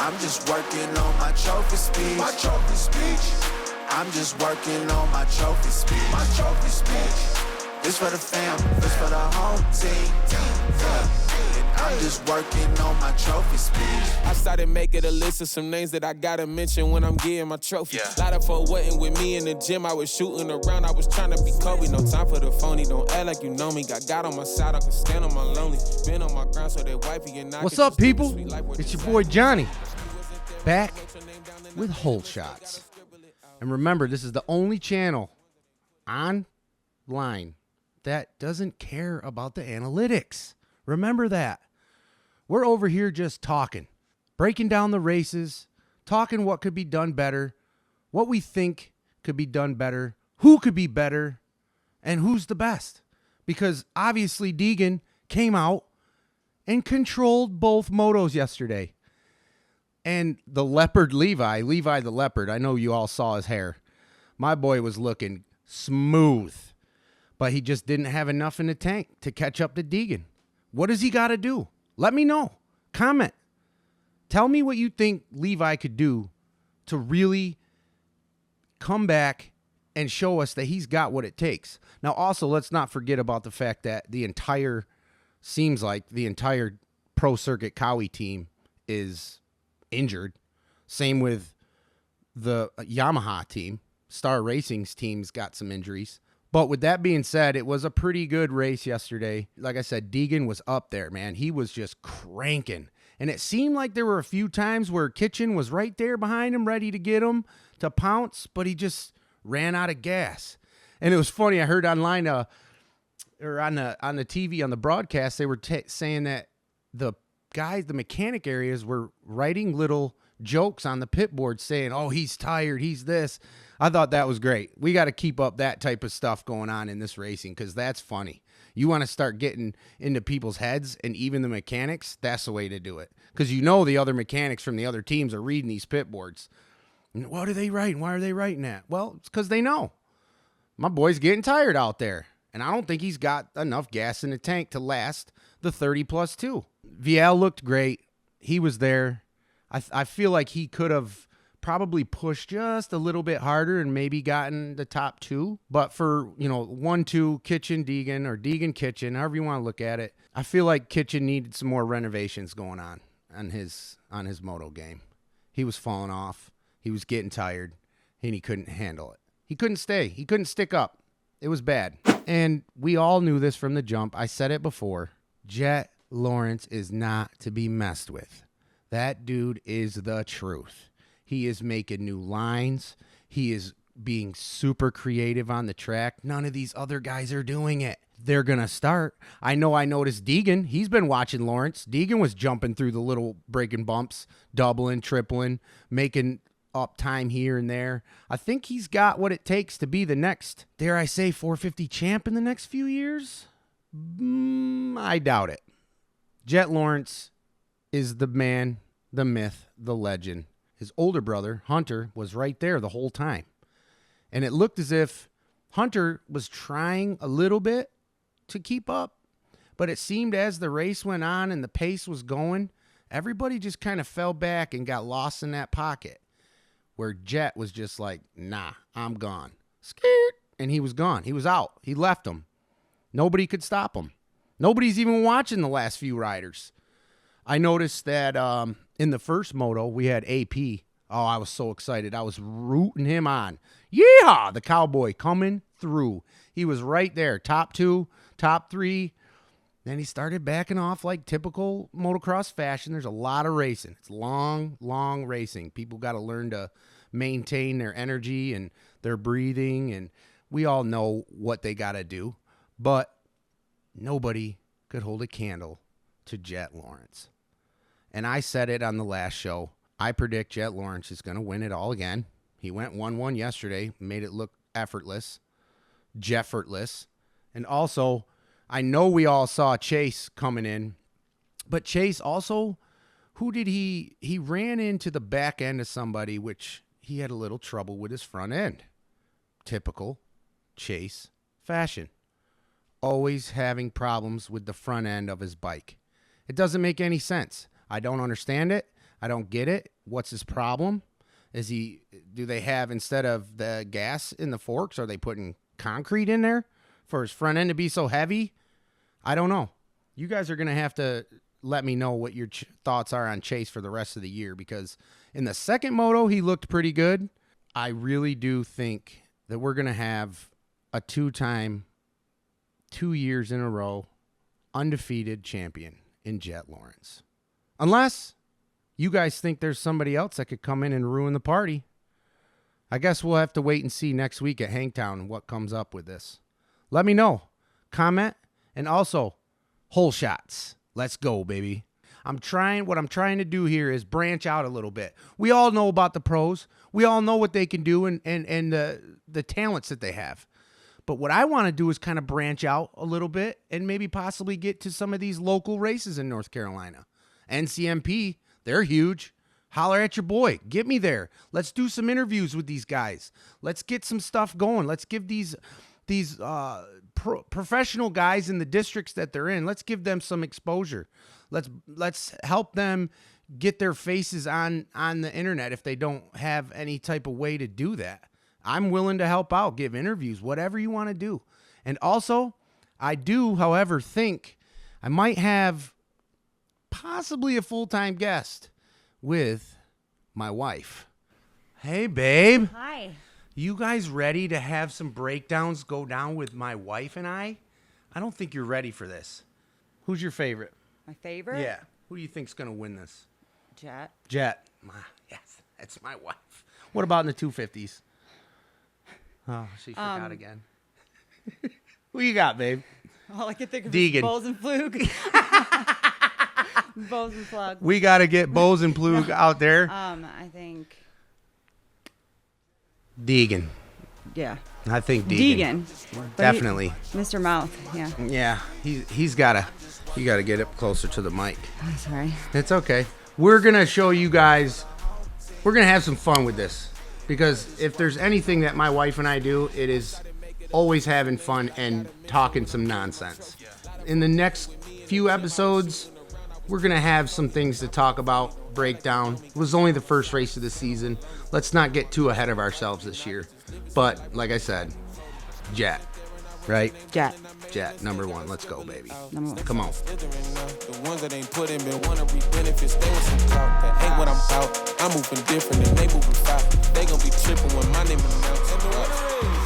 I'm just working on my trophy speech. My trophy speech. I'm just working on my trophy speech. My trophy speech. This for the fam, this for the home team. Yeah. And I'm just working on my trophy speech. I started making a list of some names that I gotta mention when I'm getting my trophy. Yeah. Lot of folk wasn't with me in the gym. I was shooting around, I was trying to be Kobe. No time for the phony, don't act like you know me. Got God on my side, I can stand on my lonely. Been on my ground so that wifey and I. What's up, people? It's your boy Johnny, back with Holeshots. And remember, this is the only channel online that doesn't care about the analytics. Remember that. We're over here just talking, breaking down the races, talking what could be done better, what we think could be done better, who could be better, and who's the best. Because obviously Deegan came out and controlled both motos yesterday. And the leopard Levi the leopard, I know you all saw his hair. My boy was looking smooth, but he just didn't have enough in the tank to catch up to Deegan. What does he got to do? Let me know. Comment. Tell me what you think Levi could do to really come back and show us that he's got what it takes. Now, also, let's not forget about the fact that seems like the entire Pro Circuit Cowie team is injured. Same with the Yamaha team. Star Racing's team's got some injuries. But with that being said, it was a pretty good race yesterday. Like I said, Deegan was up there, man. He was just cranking. And it seemed like there were a few times where Kitchen was right there behind him, ready to get him to pounce, but he just ran out of gas. And it was funny, I heard online, or on the TV, on the broadcast, they were saying that the guys, the mechanic areas, were writing little jokes on the pit board saying, oh, he's tired, he's this. I thought that was great. We got to keep up that type of stuff going on in this racing because that's funny. You want to start getting into people's heads and even the mechanics, that's the way to do it. Because you know the other mechanics from the other teams are reading these pit boards. And what are they writing? Why are they writing that? Well, it's because they know. My boy's getting tired out there. And I don't think he's got enough gas in the tank to last the 30+2. Viel looked great. He was there. I feel like he could have probably pushed just a little bit harder and maybe gotten the top two. But for, 1-2 Kitchen Deegan or Deegan Kitchen, however you want to look at it, I feel like Kitchen needed some more renovations going on his moto game. He was falling off. He was getting tired, and he couldn't handle it. He couldn't stay. He couldn't stick up. It was bad. And we all knew this from the jump. I said it before. Jett Lawrence is not to be messed with. That dude is the truth. He is making new lines. He is being super creative on the track. None of these other guys are doing it. They're going to start. I noticed Deegan. He's been watching Lawrence. Deegan was jumping through the little breaking bumps, doubling, tripling, making up time here and there. I think he's got what it takes to be the next, dare I say, 450 champ in the next few years. I doubt it. Jett Lawrence is the man, the myth, the legend. His older brother, Hunter, was right there the whole time. And it looked as if Hunter was trying a little bit to keep up. But it seemed as the race went on and the pace was going, everybody just kind of fell back and got lost in that pocket. Where Jett was just like, nah, I'm gone. Scared. And he was gone. He was out. He left him. Nobody could stop him. Nobody's even watching the last few riders. I noticed that in the first moto, we had AP. Oh, I was so excited. I was rooting him on. Yeehaw! The cowboy coming through. He was right there. Top two, top three. Then he started backing off like typical motocross fashion. There's a lot of racing. It's long, long racing. People got to learn to maintain their energy and their breathing. And we all know what they got to do. But nobody could hold a candle to Jett Lawrence. And I said it on the last show. I predict Jett Lawrence is going to win it all again. He went 1-1 yesterday, made it look effortless, Jeffortless. And also, I know we all saw Chase coming in, but Chase also, he ran into the back end of somebody, which he had a little trouble with his front end. Typical Chase fashion. Always having problems with the front end of his bike. It doesn't make any sense. I don't understand it. I don't get it. What's his problem? Do they have, instead of the gas in the forks, are they putting concrete in there for his front end to be so heavy? I don't know. You guys are going to have to let me know what your thoughts are on Chase for the rest of the year, because in the second moto, he looked pretty good. I really do think that we're going to have a 2 years in a row, undefeated champion in Jett Lawrence. Unless you guys think there's somebody else that could come in and ruin the party. I guess we'll have to wait and see next week at Hangtown what comes up with this. Let me know. Comment. And also, Holeshots. Let's go, baby. What I'm trying to do here is branch out a little bit. We all know about the pros. We all know what they can do and the talents that they have. But what I want to do is kind of branch out a little bit and maybe possibly get to some of these local races in North Carolina. NCMP, they're huge. Holler at your boy. Get me there. Let's do some interviews with these guys. Let's get some stuff going. Let's give these professional guys in the districts that they're in, let's give them some exposure. Let's help them get their faces on the internet if they don't have any type of way to do that. I'm willing to help out, give interviews, whatever you want to do. And also, I do, however, think I might have possibly a full-time guest with my wife. Hey, babe. Hi. You guys ready to have some breakdowns go down with my wife and I? I don't think you're ready for this. Who's your favorite? My favorite? Yeah. Who do you think's going to win this? Jett. Jett. Yes, that's my wife. What about in the 250s? Oh, she forgot again. Who you got, babe? All I can think of Deegan. is Bowes and Flug. Bowes and Flug. We got to get Bowes and Plug out there. I think Deegan. Yeah. I think Deegan. But Definitely. Mr. Mouth. Yeah. Yeah. You got to get up closer to the mic. Oh, sorry. It's okay. We're going to show you guys. We're going to have some fun with this. Because if there's anything that my wife and I do, it is always having fun and talking some nonsense. In the next few episodes, we're going to have some things to talk about, break down. It was only the first race of the season. Let's not get too ahead of ourselves this year. But, like I said, Jett, right? Jett. Jett, number one. Let's go, baby. Number one. Come on. The ones that ain't put in been wanna reap benefits. They want some clout. That ain't what I'm about. I'm moving different and they moving fast. They gon' be tripping when my name announced.